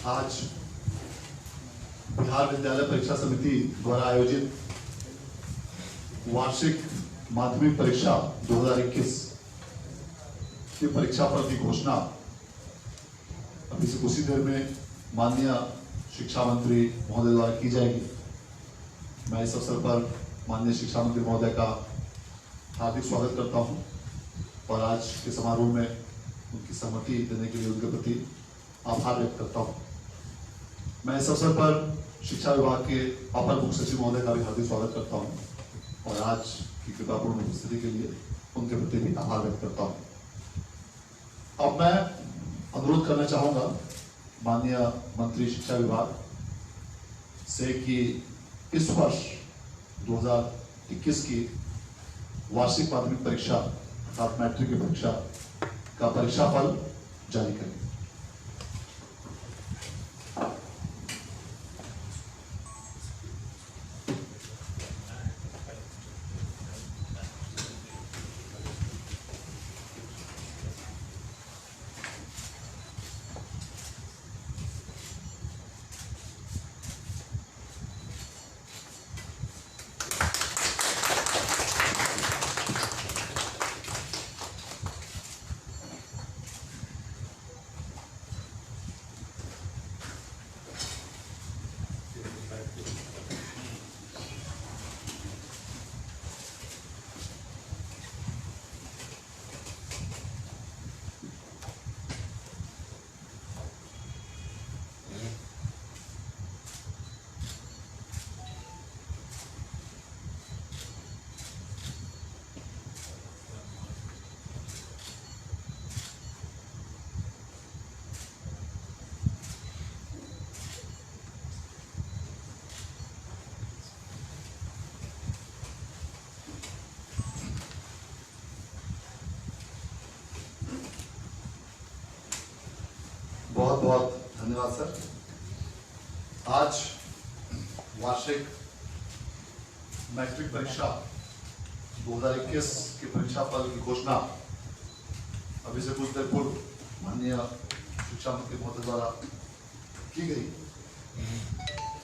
आज बिहार विद्यालय परीक्षा समिति द्वारा आयोजित वार्षिक माध्यमिक परीक्षा 2021 की परीक्षा फल की घोषणा अभी से कुछ ही देर में माननीय शिक्षा मंत्री महोदय द्वारा की जाएगी। मैं इस अवसर पर माननीय शिक्षा मंत्री महोदय का हार्दिक स्वागत करता हूं और आज के समारोह में उनकी सहमति देने के लिए उनके प्रति आभार व्यक्त करता हूं। मैं इस अवसर पर शिक्षा विभाग के अपर मुख्य सचिव महोदय का भी हार्दिक स्वागत करता हूं और आज की कृपापूर्ण उपस्थिति के लिए उनके प्रति भी आभार व्यक्त करता हूं। अब मैं अनुरोध करना चाहूंगा माननीय मंत्री शिक्षा विभाग से कि इस वर्ष 2021 की वार्षिक माध्यमिक परीक्षा अर्थात मैट्रिक की परीक्षा का परीक्षा फल जारी करें। बहुत बहुत धन्यवाद सर। आज वार्षिक मैट्रिक परीक्षा 2021 की परीक्षा फल की घोषणा अभी से कुछ देर पूर्व माननीय शिक्षा मंत्री महोदय द्वारा की गई।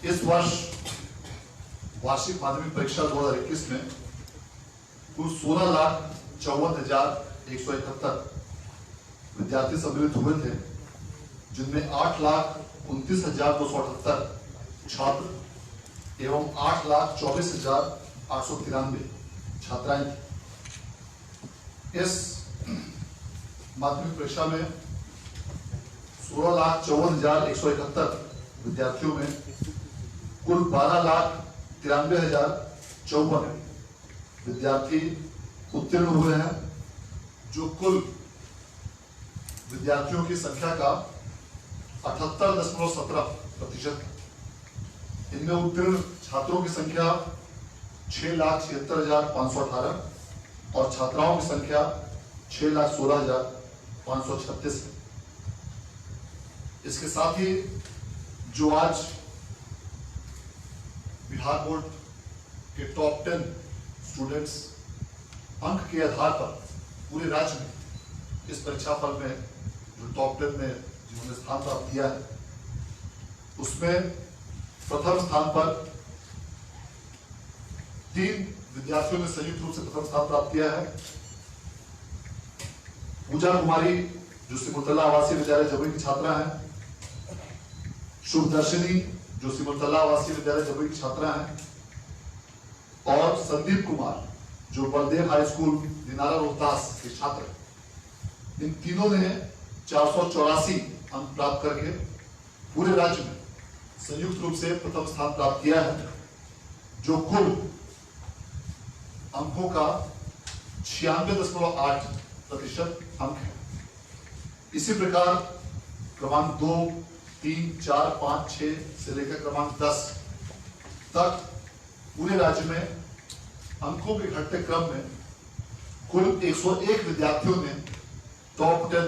इस वर्ष वार्षिक माध्यमिक परीक्षा 2021 में कुल 16,54,171 विद्यार्थी सम्मिलित हुए थे, जिनमें 8,29,278 छात्र एवं 8,24,893 छात्राएं थी। इस माध्यमिक परीक्षा में 16,54,171 विद्यार्थियों में कुल 12,93,054 विद्यार्थी उत्तीर्ण हुए हैं, जो कुल विद्यार्थियों की संख्या का 78.17%। इनमें उत्तीर्ण छात्रों की संख्या 6,76,518 और छात्राओं की संख्या 6,16,536 है। इसके साथ ही जो आज बिहार बोर्ड के टॉप 10 स्टूडेंट्स अंक के आधार पर पूरे राज्य में इस परीक्षा फल में जो टॉप 10 में जिन्होंने स्थान प्राप्त किया है, उसमें प्रथम स्थान पर 3 विद्यार्थियों ने संयुक्त रूप से प्रथम स्थान प्राप्त किया है। पूजा कुमारी जो सिमुलतला आवासीय विद्यालय जमुई की छात्रा है, शुभदर्शिनी जो सिमुलतला आवासीय विद्यालय जमुई की छात्रा है और संदीप कुमार जो बलदेव हाई स्कूल दिनारा रोहतास के छात्र। इन तीनों ने 484 अंक प्राप्त करके पूरे राज्य में संयुक्त रूप से प्रथम स्थान प्राप्त किया है, जो कुल अंकों का 96.8% अंक है। इसी प्रकार क्रमांक 2, 3, 4, 5, 6 से लेकर क्रमांक 10 तक पूरे राज्य में अंकों के घटते क्रम में कुल 101 विद्यार्थियों ने टॉप 10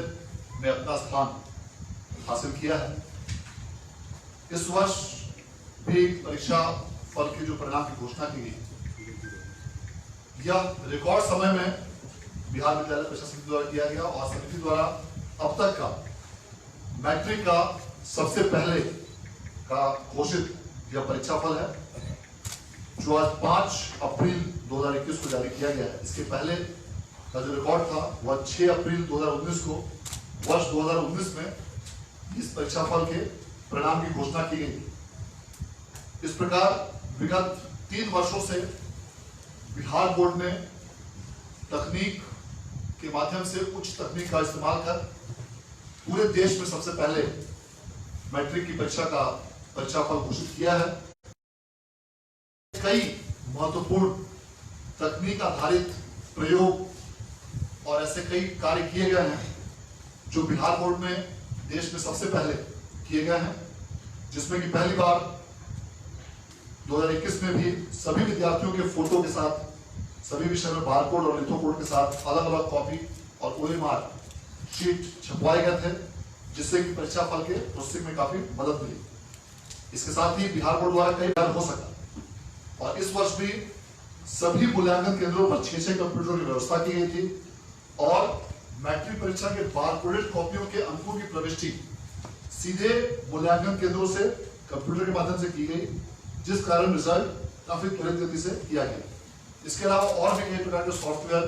में अपना स्थान हासिल किया है। इस वर्ष भी परीक्षा फल के जो परिणाम की घोषणा की गई, यह रिकॉर्ड समय में बिहार विद्यालय परीक्षा समिति द्वारा किया गया और समिति द्वारा अब तक का मैट्रिक का सबसे पहले का घोषित यह परीक्षा फल है जो आज 5 अप्रैल 2021 को जारी किया गया है। इसके पहले का जो रिकॉर्ड था वह 6 अप्रैल 2019 को वर्ष 2019 में इस परीक्षा फल के परिणाम की घोषणा की गई थी। इस प्रकार विगत 3 वर्षों से बिहार बोर्ड ने तकनीक के माध्यम से उच्च तकनीक का इस्तेमाल कर पूरे देश में सबसे पहले मैट्रिक की परीक्षा का परीक्षा फल घोषित किया है। कई महत्वपूर्ण तकनीक आधारित प्रयोग और ऐसे कई कार्य किए गए हैं जो बिहार बोर्ड में देश में सबसे पहले किए गए हैं, जिसमें कि पहली बार 2021 में भी सभी विद्यार्थियों के फोटो के साथ सभी विषय में बारकोड और लिथोकोड के साथ अलग अलग कॉपी और OMR शीट छपवाए गए थे, जिससे कि परीक्षा फल के प्रोसेसिंग में काफी मदद मिली। इसके साथ ही बिहार बोर्ड द्वारा कई कार्य हो सका और इस वर्ष भी सभी मूल्यांकन केंद्रों पर 6 कंप्यूटर की व्यवस्था की गई थी और मैट्रिक परीक्षा के बारकोडेड कॉपियों के अंकों की प्रविष्टि सीधे मूल्यांकन केंद्रों से कंप्यूटर के माध्यम से की गई, जिस कारण रिजल्ट काफी त्वरित गति से किया गया। इसके अलावा और भी कई प्रकार के सॉफ्टवेयर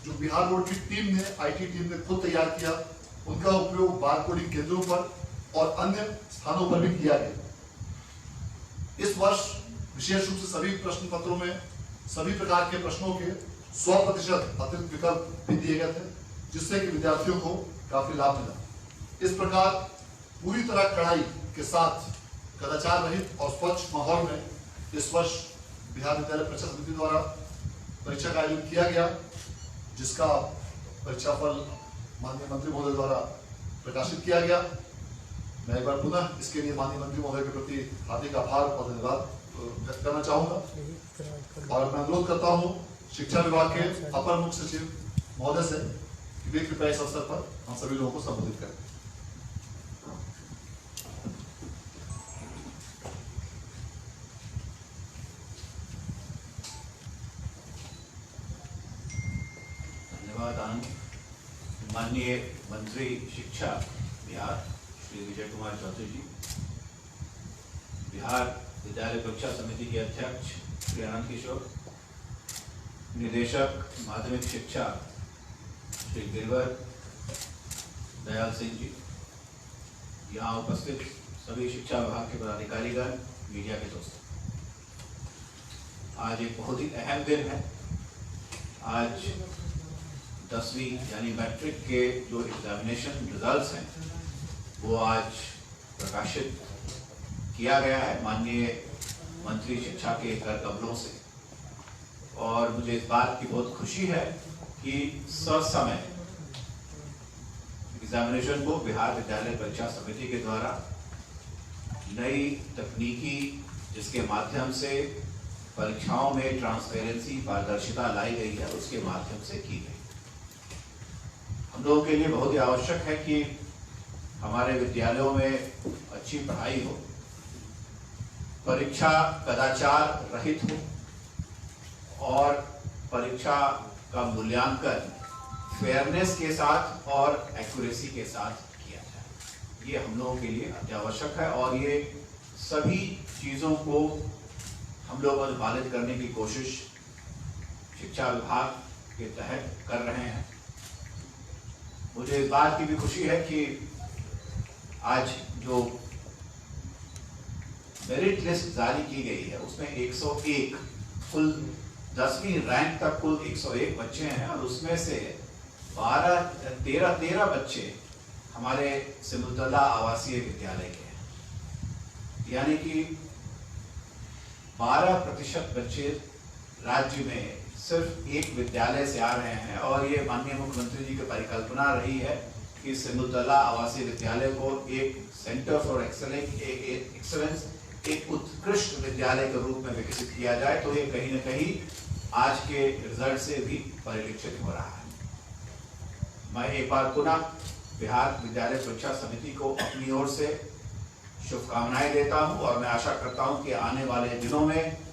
जो बिहार बोर्ड की टीम ने IT टीम ने खुद तैयार किया, उनका उपयोग बारकोडिंग केंद्रों पर और अन्य स्थानों पर भी किया गया। इस वर्ष विशेष रूप से सभी प्रश्न पत्रों में सभी प्रकार के प्रश्नों के 100% अतिरिक्त विकल्प भी दिए गए थे, जिससे कि विद्यार्थियों को काफी लाभ मिला। इस प्रकार पूरी तरह कड़ाई के साथ कदाचार रहित और स्वच्छ माहौल में इस वर्ष बिहार विद्यालय परीक्षा समिति द्वारा परीक्षा का आयोजन किया गया, जिसका परीक्षा फल माननीय मंत्री महोदय द्वारा प्रकाशित किया गया। मैं एक बार पुनः इसके लिए माननीय मंत्री महोदय के प्रति हार्दिक आभार और धन्यवाद व्यक्त करना चाहूंगा और मैं अनुरोध करता हूं शिक्षा विभाग के अपर मुख्य सचिव महोदय से कि वे कृपया इस अवसर पर हम सभी लोगों को संबोधित करें। धन्यवाद आनंद। माननीय मंत्री शिक्षा बिहार श्री विजय कुमार चौधरी जी, बिहार विद्यालय परीक्षा समिति के अध्यक्ष श्री आनंद किशोर, निदेशक माध्यमिक शिक्षा श्री गिरवर दयाल सिंह जी, यहाँ उपस्थित सभी शिक्षा विभाग के पदाधिकारीगण, मीडिया के दोस्तों, आज एक बहुत ही अहम दिन है। आज 10वीं यानी मैट्रिक के जो एग्जामिनेशन रिजल्ट्स हैं वो आज प्रकाशित किया गया है माननीय मंत्री शिक्षा के कर कमलों से, और मुझे इस बात की बहुत खुशी है कि ससमय एग्जामिनेशन को बिहार विद्यालय परीक्षा समिति के द्वारा नई तकनीकी जिसके माध्यम से परीक्षाओं में ट्रांसपेरेंसी पारदर्शिता लाई गई है उसके माध्यम से की गई। हम लोगों के लिए बहुत ही आवश्यक है कि हमारे विद्यालयों में अच्छी पढ़ाई हो, परीक्षा कदाचार रहित हो और परीक्षा का मूल्यांकन फेयरनेस के साथ और एक्यूरेसी के साथ किया जाए। ये हम लोगों के लिए अत्यावश्यक है और ये सभी चीज़ों को हम लोग अनुपालित करने की कोशिश शिक्षा विभाग के तहत कर रहे हैं। मुझे इस बात की भी खुशी है कि आज जो मेरिट लिस्ट जारी की गई है उसमें 101 कुल 10वीं रैंक तक कुल 101 बच्चे हैं और उसमें से 13 बच्चे हमारे सिमुलतला आवासीय विद्यालय के हैं, यानी कि 12% बच्चे राज्य में सिर्फ एक विद्यालय से आ रहे हैं। और ये माननीय मुख्यमंत्री जी की परिकल्पना रही है कि सिमुलतला आवासीय विद्यालय को एक सेंटर फॉर एक्सेलेंस, एक उत्कृष्ट विद्यालय के रूप में विकसित किया जाए। तो ये कहीं न कहीं आज के रिजल्ट से भी परिलक्षित हो रहा है। मैं एक बार पुनः बिहार विद्यालय परीक्षा समिति को अपनी ओर से शुभकामनाएं देता हूं और मैं आशा करता हूं कि आने वाले दिनों में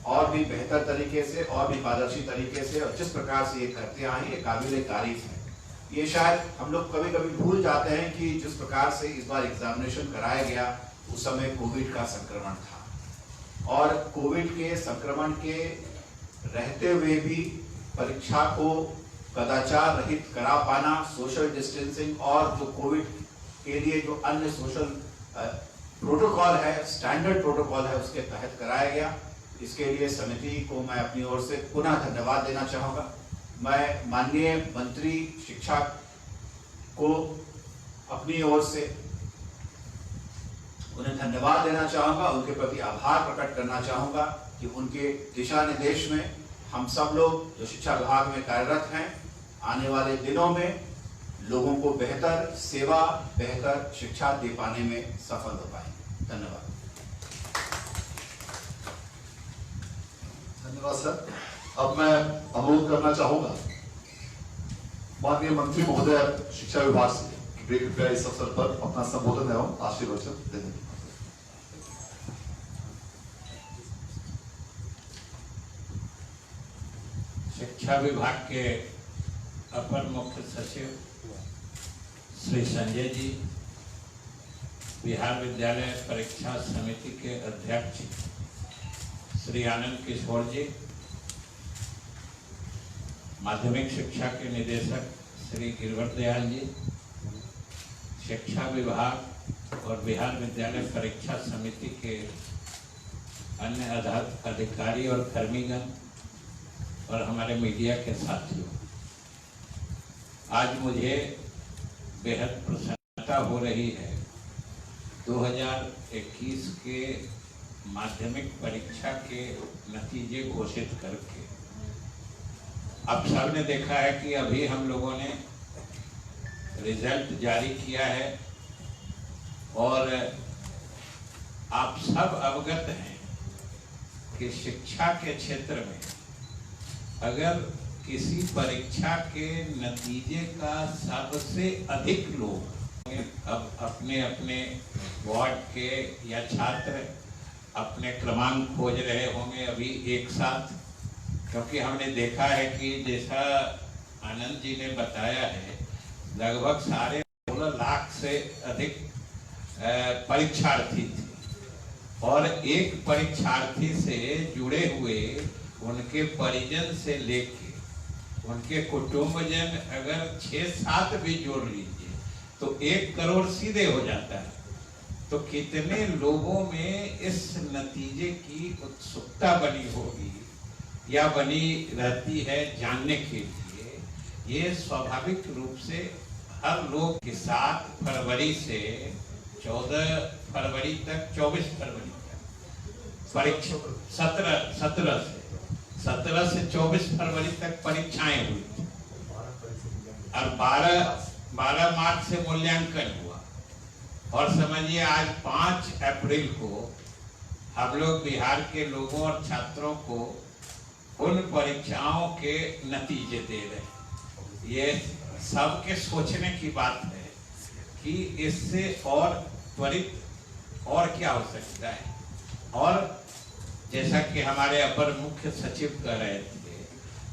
और भी बेहतर तरीके से और भी पारदर्शी तरीके से और जिस प्रकार से ये करते आए ये काबिल तारीफ है। ये शायद हम लोग कभी कभी भूल जाते हैं कि जिस प्रकार से इस बार एग्जामिनेशन कराया गया उस समय कोविड का संक्रमण था और कोविड के संक्रमण के रहते हुए भी परीक्षा को कदाचार रहित करा पाना, सोशल डिस्टेंसिंग और जो कोविड के लिए जो अन्य सोशल प्रोटोकॉल है, स्टैंडर्ड प्रोटोकॉल है, उसके तहत कराया गया। इसके लिए समिति को मैं अपनी ओर से पुनः धन्यवाद देना चाहूँगा। मैं माननीय मंत्री शिक्षा को अपनी ओर से उन्हें धन्यवाद देना चाहूँगा, उनके प्रति आभार प्रकट करना चाहूँगा कि उनके दिशा निर्देश में हम सब लोग जो शिक्षा विभाग में कार्यरत हैं आने वाले दिनों में लोगों को बेहतर सेवा, बेहतर शिक्षा दे पाने में सफल हो पाएंगे। धन्यवाद। धन्यवाद सर। अब मैं अनुरोध करना चाहूंगा माननीय मंत्री महोदय शिक्षा विभाग से वे कृपया इस अवसर पर अपना संबोधन एवं आशीर्वचन देने। शिक्षा विभाग के अपर मुख्य सचिव श्री संजय जी, बिहार विद्यालय परीक्षा समिति के अध्यक्ष श्री आनंद किशोर जी, माध्यमिक शिक्षा के निदेशक श्री गिरवर दयाल जी, शिक्षा विभाग और बिहार विद्यालय परीक्षा समिति के अन्य अधिकारी और कर्मीगण और हमारे मीडिया के साथियों, आज मुझे बेहद प्रसन्नता हो रही है 2021 के माध्यमिक परीक्षा के नतीजे घोषित करके। आप सब ने देखा है कि अभी हम लोगों ने रिजल्ट जारी किया है और आप सब अवगत हैं कि शिक्षा के क्षेत्र में अगर किसी परीक्षा के नतीजे का सबसे अधिक लोग अब अपने अपने वार्ड के या छात्र अपने क्रमांक खोज रहे होंगे अभी एक साथ, क्योंकि हमने देखा है कि जैसा आनंद जी ने बताया है लगभग 16.5 लाख से अधिक परीक्षार्थी थे और एक परीक्षार्थी से जुड़े हुए उनके परिजन से लेके उनके कुटुंबजन अगर 6-7 भी जोड़ लीजिए तो 1 करोड़ सीधे हो जाता है। तो कितने लोगों में इस नतीजे की उत्सुकता बनी होगी या बनी रहती है जानने के लिए, ये स्वाभाविक रूप से हर लोग के 7 फरवरी से 14 फरवरी तक 24 फरवरी तक परीक्षा 17 से 24 फरवरी तक परीक्षाएं हुई थी और 12 मार्च से मूल्यांकन हुआ और समझिए आज 5 अप्रैल को हम लोग बिहार के लोगों और छात्रों को उन परीक्षाओं के नतीजे दे रहे हैं। ये सबके सोचने की बात है कि इससे और त्वरित और क्या हो सकता है। और जैसा कि हमारे अपर मुख्य सचिव कह रहे थे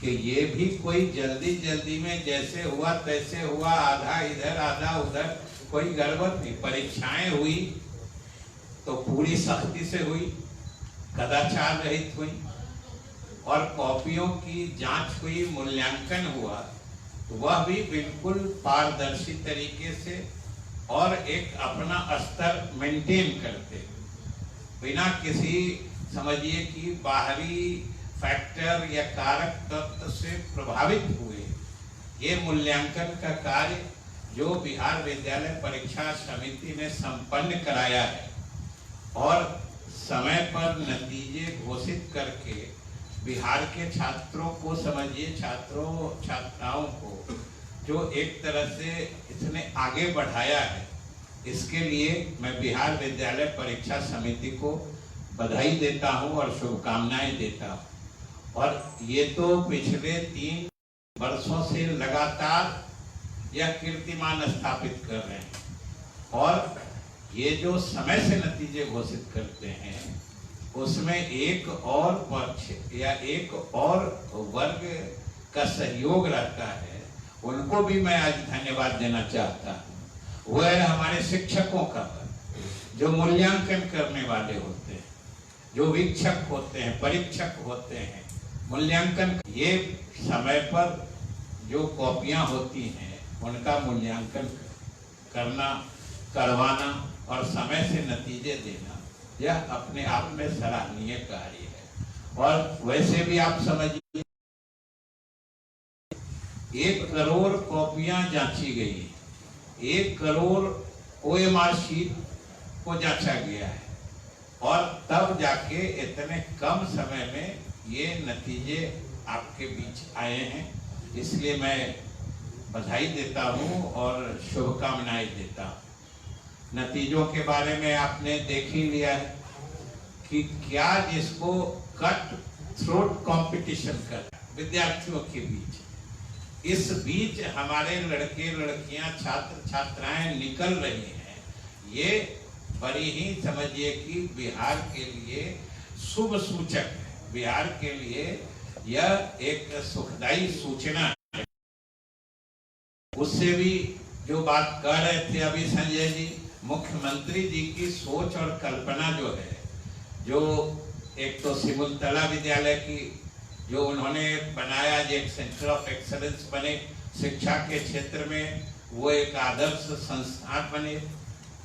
कि ये भी कोई जल्दी में जैसे हुआ तैसे हुआ, आधा इधर आधा उधर, कोई गड़बड़ नहीं। परीक्षाएं हुई तो पूरी सख्ती से हुई, कदाचार रहित हुई और कॉपियों की जांच हुई, मूल्यांकन हुआ तो वह भी बिल्कुल पारदर्शी तरीके से और एक अपना स्तर मेंटेन करते बिना किसी समझिए कि बाहरी फैक्टर या कारक तत्व से प्रभावित हुए ये मूल्यांकन का कार्य जो बिहार विद्यालय परीक्षा समिति ने संपन्न कराया है और समय पर नतीजे घोषित करके बिहार के छात्रों को समझिए छात्रों छात्राओं को जो एक तरह से इसने आगे बढ़ाया है, इसके लिए मैं बिहार विद्यालय परीक्षा समिति को बधाई देता हूं और शुभकामनाएं देता हूं। और ये तो पिछले 3 वर्षों से लगातार यह कीर्तिमान स्थापित कर रहे हैं और ये जो समय से नतीजे घोषित करते हैं उसमें एक और पक्ष या एक और वर्ग का सहयोग रहता है, उनको भी मैं आज धन्यवाद देना चाहता हूँ। वो है हमारे शिक्षकों का वर्ग, जो मूल्यांकन करने वाले होते हैं, जो वीक्षक होते हैं, परीक्षक होते हैं, मूल्यांकन। ये समय पर जो कॉपियां होती हैं उनका मूल्यांकन करना, करवाना और समय से नतीजे देना, यह अपने आप में सराहनीय कार्य है। और वैसे भी आप समझिए 1 करोड़ कॉपियां जांची गई, 1 करोड़ OMR शीट को जांचा गया है, और तब जाके इतने कम समय में ये नतीजे आपके बीच आए हैं। इसलिए मैं बधाई देता हूं और शुभकामनाएं देता हूं। नतीजों के बारे में आपने देख ही लिया है कि क्या जिसको कट थ्रोट कंपटीशन कर विद्यार्थियों के बीच, इस बीच हमारे लड़के लड़कियां, छात्र छात्राएं निकल रही हैं, ये बड़ी ही समझिए कि बिहार के लिए शुभ सूचक है। बिहार के लिए यह एक सुखदायी सूचना है। उससे भी जो बात कर रहे थे अभी संजय जी, मुख्यमंत्री जी की सोच और कल्पना जो है, जो एक तो सिमुलतला विद्यालय की जो उन्होंने बनाया, जो एक सेंटर ऑफ एक्सीलेंस बने शिक्षा के क्षेत्र में, वो एक आदर्श संस्थान बने,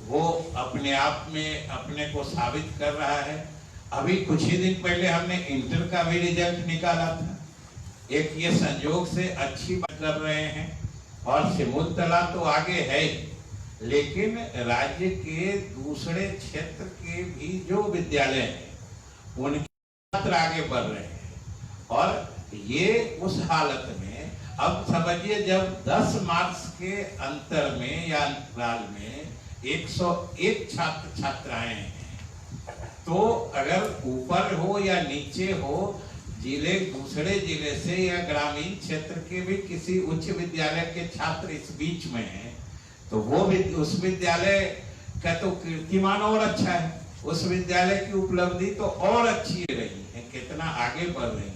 वो अपने आप में अपने को साबित कर रहा है। अभी कुछ ही दिन पहले हमने इंटर का भी रिजल्ट निकाला था। एक ये संयोग से अच्छी बात कर रहे हैं, और सिमुलतला तो आगे है, लेकिन राज्य के दूसरे क्षेत्र के भी जो विद्यालय हैं उनके छात्र आगे बढ़ रहे हैं। और ये उस हालत में, अब समझिए जब 10 मार्क्स के अंतर में या अंतराल में 101 छात्र छात्राएं हैं, तो अगर ऊपर हो या नीचे हो, जिले दूसरे जिले से या ग्रामीण क्षेत्र के भी किसी उच्च विद्यालय के छात्र इस बीच में हैं, तो वो भी उस विद्यालय का तो कीर्तिमान और अच्छा है, उस विद्यालय की उपलब्धि तो और अच्छी रही है, कितना आगे बढ़ रही है।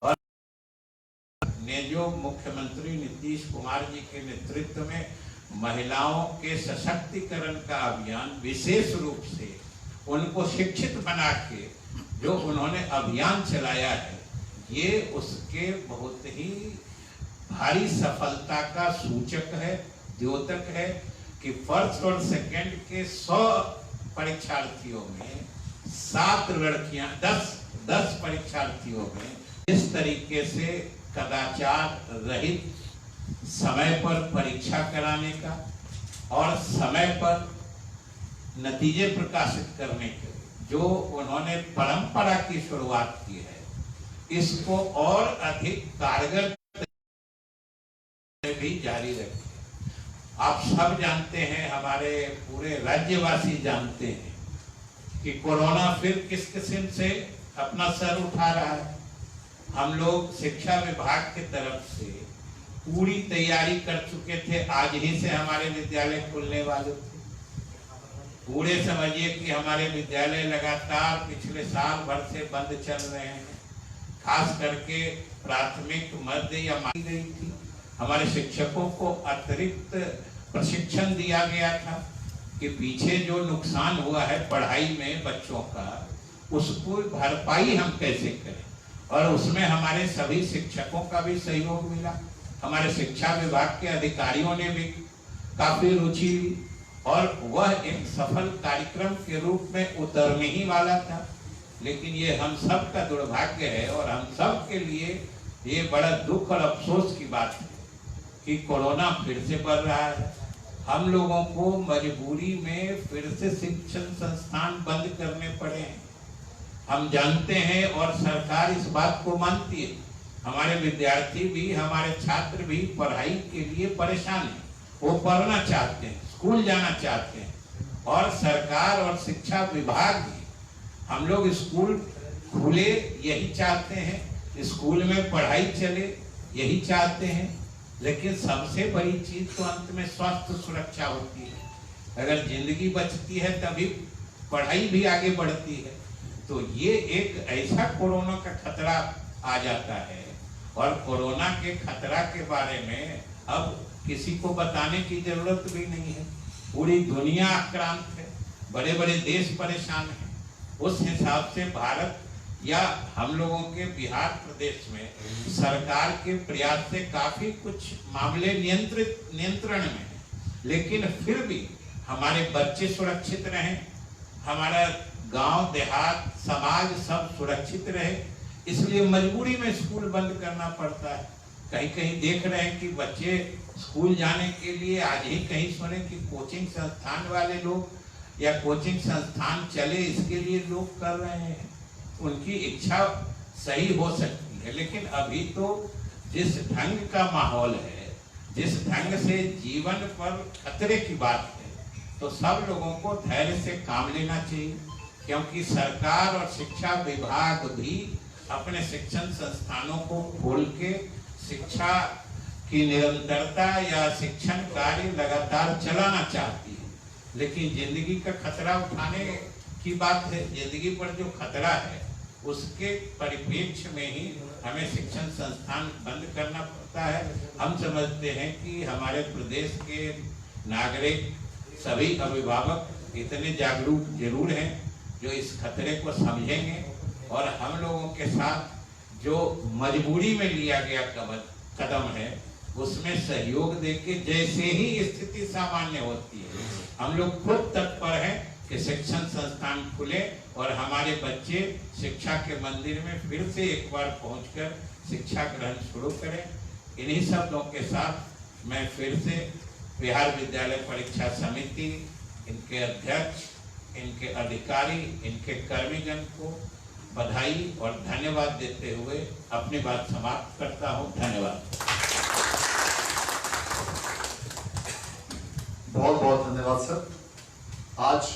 और ने जो मुख्यमंत्री नीतीश कुमार जी के नेतृत्व में महिलाओं के सशक्तिकरण का अभियान, विशेष रूप से उनको शिक्षित बना के जो उन्होंने अभियान चलाया है, ये उसके बहुत ही भारी सफलता का सूचक है, द्योतक है कि फर्स्ट और सेकंड के 100 परीक्षार्थियों में 7 लड़कियां, 10 परीक्षार्थियों में इस तरीके से कदाचार रहित समय पर परीक्षा कराने का और समय पर नतीजे प्रकाशित करने के जो उन्होंने परंपरा की शुरुआत की है, इसको और अधिक कारगर भी जारी रखें। आप सब जानते हैं, हमारे पूरे राज्यवासी जानते हैं कि कोरोना फिर किस किस्म से अपना सर उठा रहा है। हम लोग शिक्षा विभाग की तरफ से पूरी तैयारी कर चुके थे, आज ही से हमारे विद्यालय खुलने वाले थे। पूरे समझिए कि हमारे विद्यालय लगातार पिछले साल भर से बंद चल रहे हैं, खास करके प्राथमिक, मध्य या मानी गई थी। हमारे शिक्षकों को अतिरिक्त प्रशिक्षण दिया गया था कि पीछे जो नुकसान हुआ है पढ़ाई में बच्चों का, उसको भरपाई हम कैसे करें, और उसमें हमारे सभी शिक्षकों का भी सहयोग मिला। हमारे शिक्षा विभाग के अधिकारियों ने भी काफी रुचि ली, और वह एक सफल कार्यक्रम के रूप में उतरने ही वाला था। लेकिन ये हम सब का दुर्भाग्य है, और हम सब के लिए ये बड़ा दुख और अफसोस की बात है कि कोरोना फिर से बढ़ रहा है। हम लोगों को मजबूरी में फिर से शिक्षण संस्थान बंद करने पड़े हैं। हम जानते हैं और सरकार इस बात को मानती है, हमारे विद्यार्थी भी, हमारे छात्र भी पढ़ाई के लिए परेशान हैं। वो पढ़ना चाहते हैं, स्कूल जाना चाहते हैं, और सरकार और शिक्षा विभाग भी, हम लोग स्कूल खुले यही चाहते हैं, स्कूल में पढ़ाई चले यही चाहते हैं। लेकिन सबसे बड़ी चीज तो अंत में स्वास्थ्य सुरक्षा होती है। अगर जिंदगी बचती है तभी पढ़ाई भी आगे बढ़ती है। तो ये एक ऐसा कोरोना का खतरा आ जाता है, और कोरोना के खतरा के बारे में अब किसी को बताने की जरूरत भी नहीं है। पूरी दुनिया आक्रांत है, बड़े बड़े देश परेशान हैं। उस हिसाब से भारत या हम लोगों के बिहार प्रदेश में सरकार के प्रयास से काफी कुछ मामले नियंत्रण में है, लेकिन फिर भी हमारे बच्चे सुरक्षित रहें, हमारा गांव देहात समाज सब सुरक्षित रहे, इसलिए मजबूरी में स्कूल बंद करना पड़ता है। कहीं कहीं देख रहे हैं कि बच्चे स्कूल जाने के लिए, आज ही कहीं सुने कि कोचिंग संस्थान वाले लोग या कोचिंग संस्थान चले, इसके लिए लोग कर रहे हैं। उनकी इच्छा सही हो सकती है, लेकिन अभी तो जिस ढंग का माहौल है, जिस ढंग से जीवन पर खतरे की बात है, तो सब लोगों को धैर्य से काम लेना चाहिए, क्योंकि सरकार और शिक्षा विभाग भी अपने शिक्षण संस्थानों को खोल के शिक्षा की निरंतरता या शिक्षण कार्य लगातार चलाना चाहती है। लेकिन जिंदगी का खतरा उठाने की बात है, जिंदगी पर जो खतरा है उसके परिप्रेक्ष्य में ही हमें शिक्षण संस्थान बंद करना पड़ता है। हम समझते हैं कि हमारे प्रदेश के नागरिक, सभी अभिभावक इतने जागरूक जरूर हैं जो इस खतरे को समझेंगे और हम लोगों के साथ जो मजबूरी में लिया गया कदम है उसमें सहयोग देके जैसे ही स्थिति सामान्य होती है, हम लोग खुद तत्पर हैं कि शिक्षण संस्थान खुले और हमारे बच्चे शिक्षा के मंदिर में फिर से एक बार पहुंचकर शिक्षा ग्रहण शुरू करें। इन्हीं शब्दों के साथ मैं फिर से बिहार विद्यालय परीक्षा समिति, इनके अध्यक्ष, इनके अधिकारी, इनके कर्मीगण को बधाई और धन्यवाद देते हुए अपनी बात समाप्त करता हूं। धन्यवाद। बहुत बहुत धन्यवाद सर। आज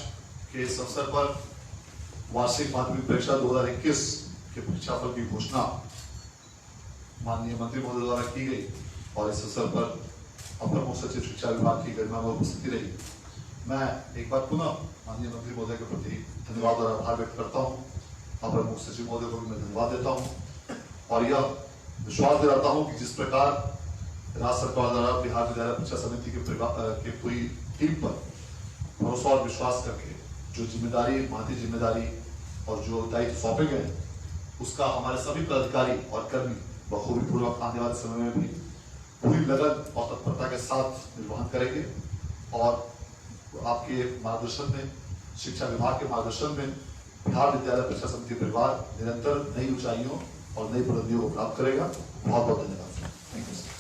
के इस अवसर पर वार्षिक माध्यमिक परीक्षा 2021 के परीक्षाफल की घोषणा माननीय मंत्री महोदय द्वारा की गई और इस अवसर पर अपर मुख्य सचिव शिक्षा विभाग की गरिमा में उपस्थिति रही। मैं एक बार पुनः माननीय मंत्री महोदय के प्रति धन्यवाद और आभार व्यक्त करता हूँ। अपर मुख्य सचिव महोदय को भी मैं धन्यवाद देता हूँ और यह विश्वास दिलाता हूँ कि जिस प्रकार राज्य सरकार द्वारा बिहार विद्यालय परीक्षा समिति के पूरी टीम पर भरोसा और विश्वास करके जो जिम्मेदारी, महती जिम्मेदारी और जो दायित्व सौंपे गए उसका हमारे सभी पदाधिकारी और कर्मी बखूबी पूर्वक आने वाले समय में भी पूरी लगन और तत्परता के साथ निर्वहन करेंगे और आपके मार्गदर्शन में, शिक्षा विभाग के मार्गदर्शन में बिहार विद्यालय परीक्षा समिति परिवार निरंतर नई ऊंचाइयों और नई बुलंदियों को प्राप्त करेगा। बहुत बहुत धन्यवाद। Thank you.